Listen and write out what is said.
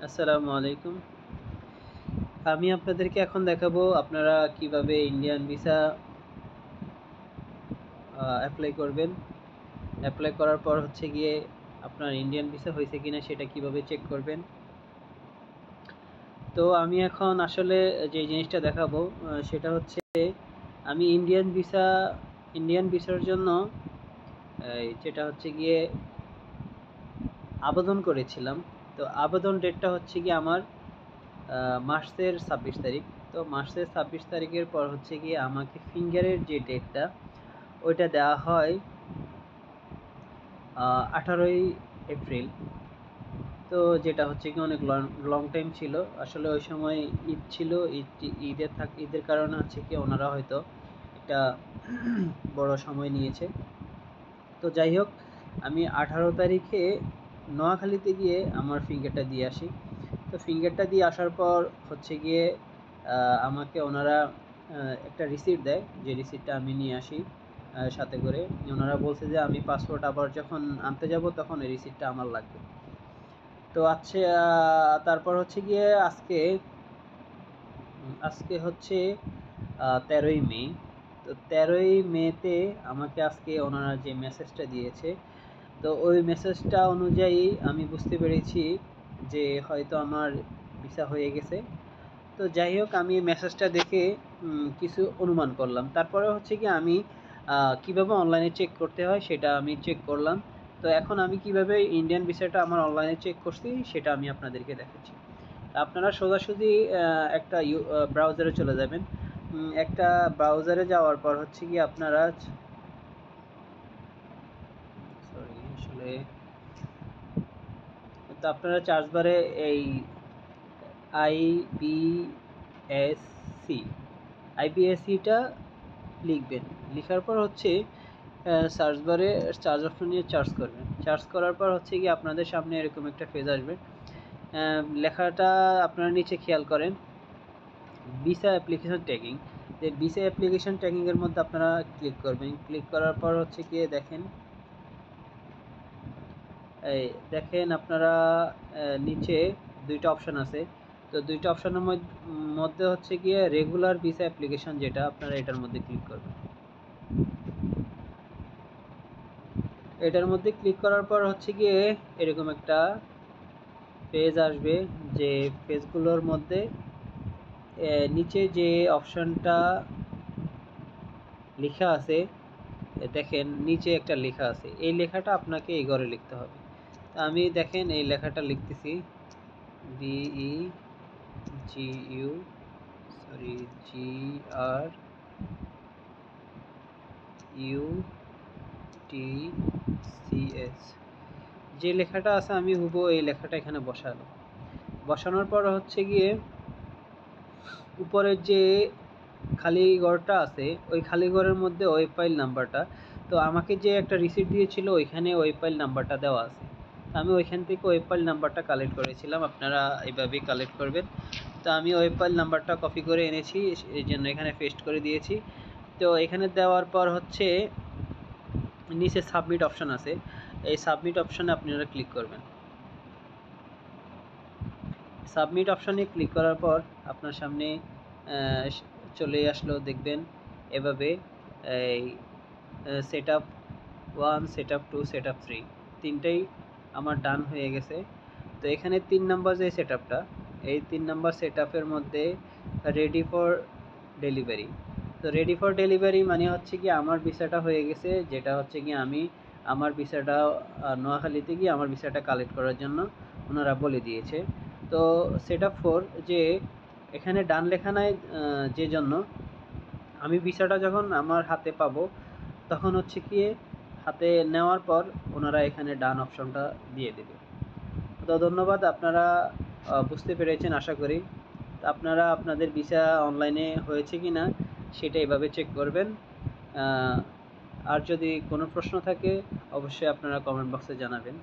আসসালামু আলাইকুম। আমি আপনাদেরকে এখন দেখাবো আপনারা কিভাবে ইন্ডিয়ান ভিসা অ্যাপ্লাই করবেন। অ্যাপ্লাই করার পর হচ্ছে গিয়ে আপনার ইন্ডিয়ান ভিসা হয়েছে কিনা সেটা কিভাবে চেক করবেন। তো আমি এখন আসলে যে জিনিসটা দেখাবো সেটা হচ্ছে আমি ইন্ডিয়ান ভিসার জন্য যেটা হচ্ছে গিয়ে আবেদন করেছিলাম। তো আবেদন ডেটটা হচ্ছে গিয়ে আমার মার্চের 26 তারিখ। তো মার্চের 26 তারিখের পর হচ্ছে গিয়ে আমাকে ফিঙ্গারের যে ডেটটা ওইটা দেওয়া হয় 18ই এপ্রিল। তো যেটা হচ্ছে কি অনেক লং টাইম ছিল। আসলে ওই সময় ঈদ ছিল, ঈদের কারণে হচ্ছে কি ওনারা হয়তো একটা বড় সময় নিয়েছে। তো যাই হোক, আমি 18 তারিখে নোয়াখালীতে গিয়ে আমার ফিঙ্গারটা দিয়ে আসি। তো ফিঙ্গারটা দিয়ে আসার পর হচ্ছে গিয়ে আমাকে ওনারা একটা রিসিপ্ট দেয়, যে রিসিপ্টটা আমি নিয়ে আসি সাথে করে। ওনারা বলছে যে আমি পাসপোর্ট আবার যখন আনতে যাব তখন এই রিসিপ্টটা আমার লাগবে। তো আচ্ছা, তারপর হচ্ছে গিয়ে আজকে আজকে হচ্ছে 13ই মে। তো 13ই মেতে আমাকে আজকে ওনারা যে মেসেজটা দিয়েছে, তো ওই মেসেজটা অনুযায়ী আমি বুঝতে পেরেছি যে হয়তো আমার ভিসা হয়ে গেছে। তো যাই হোক, আমি মেসেজটা দেখে কিছু অনুমান করলাম। তারপরে হচ্ছে কি আমি কিভাবে অনলাইনে চেক করতে হয় সেটা আমি চেক করলাম। তো এখন আমি কিভাবে ইন্ডিয়ান ভিসাটা আমার অনলাইনে চেক করছি সেটা আমি আপনাদেরকে দেখাচ্ছি। আপনারা সোজাসুজি একটা ব্রাউজারে চলে যাবেন। একটা ব্রাউজারে যাওয়ার পর হচ্ছে কি আপনারা সরি আসলে তো আপনারা চার্জ বারে এই আইবিএসসি আইবিএসসিটা লিখবেন। লিখার পর হচ্ছে সার্চ বারে সার্চ অপশন নিয়ে সার্চ করবেন। সার্চ করার পর হচ্ছে কি আপনাদের সামনে এরকম একটা পেজ আসবে। লেখাটা আপনারা নিচে খেয়াল করেন, ভিসা অ্যাপ্লিকেশন ট্র্যাকিং। যে ভিসা অ্যাপ্লিকেশন ট্র্যাকিংয়ের মধ্যে আপনারা ক্লিক করবেন। ক্লিক করার পর হচ্ছে গিয়ে দেখেন আপনারা নিচে দুইটা অপশন আছে। তো দুইটা অপশনের মধ্যে হচ্ছে গিয়ে রেগুলার ভিসা অ্যাপ্লিকেশন, যেটা আপনারা এটার মধ্যে ক্লিক করবেন। এটার মধ্যে ক্লিক করার পর হচ্ছে গিয়ে এরকম একটা পেজ আসবে, যে পেজগুলোর মধ্যে নিচে যে অপশনটা লেখা আছে, দেখেন নিচে একটা লেখা আছে, এই লেখাটা আপনাকে এই ঘরে লিখতে হবে। আমি দেখেন এই লেখাটা লিখতেছি, বিই জিইউ GR UTCS, যে লেখাটা আছে আমি হুবহু এই লেখাটা এখানে বসালাম। বসানোর পর হচ্ছে গিয়ে উপরের যে খালি ঘরটা আছে ওই খালি ঘরের মধ্যে ওয়েব ফাইল নাম্বারটা, তো আমাকে যে একটা রিসিপ্ট দিয়েছিল ওইখানে ওয়েব ফাইল নাম্বারটা দেওয়া আছে। আমি ওইখান থেকে ওয়েব ফাইল নাম্বারটা কালেক্ট করেছিলাম, আপনারা এইভাবেই কালেক্ট করবেন। তো আমি ওয়েব ফাইল নাম্বারটা কপি করে এনেছি, এই জন্য এখানে পেস্ট করে দিয়েছি। তো এখানে দেওয়ার পর হচ্ছে নিচে সাবমিট অপশান আছে, এই সাবমিট অপশানে আপনারা ক্লিক করবেন। সাবমিট অপশানে ক্লিক করার পর আপনার সামনে চলে আসলো, দেখবেন এভাবে এই set up 1, set up 2, set up 3 তিনটাই আমার ডান হয়ে গেছে। তো এখানে 3 নাম্বার যে সেট আপটা, এই 3 নাম্বার সেট আপের মধ্যে রেডি ফর ডেলিভারি। তো রেডি ফর ডেলিভারি মানে হচ্ছে কি আমার ভিসাটা হয়ে গেছে, যেটা হচ্ছে কি আমি আমার ভিসাটা নোয়াখালীতে গিয়ে আমার ভিসাটা কালেক্ট করার জন্য ওনারা বলে দিয়েছে। তো সেট আপ 4, যে এখানে ডান লেখা নাই, যে জন্য আমি ভিসাটা যখন আমার হাতে পাবো তখন হচ্ছে কি হাতে নেওয়ার পর ওনারা এখানে ডান অপশনটা দিয়ে দেবে। তো ধন্যবাদ, আপনারা বুঝতে পেরেছেন আশা করি। আপনারা আপনাদের ভিসা অনলাইনে হয়েছে কি না সেটা এভাবে চেক করবেন। আর যদি কোনো প্রশ্ন থাকে অবশ্যই আপনারা কমেন্ট বক্সে জানাবেন।